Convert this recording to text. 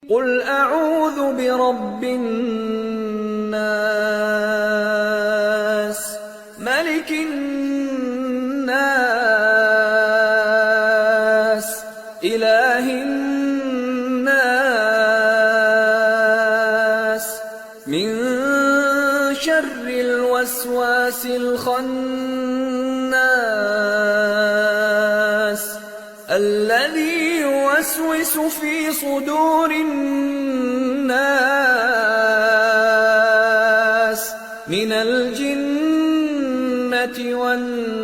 قُلْ أَعُوذُ بِرَبِّ النَّاسِ مَلِكِ النَّاسِ إِلَٰهِ النَّاسِ مِن شَرِّ الْوَسْوَاسِ الْخَنَّاسِ الَّذِي يُوَسْوِسُ فِي صُدُورِ النَّاسِ مِنَ الْجِنَّةِ وَالنَّاسِ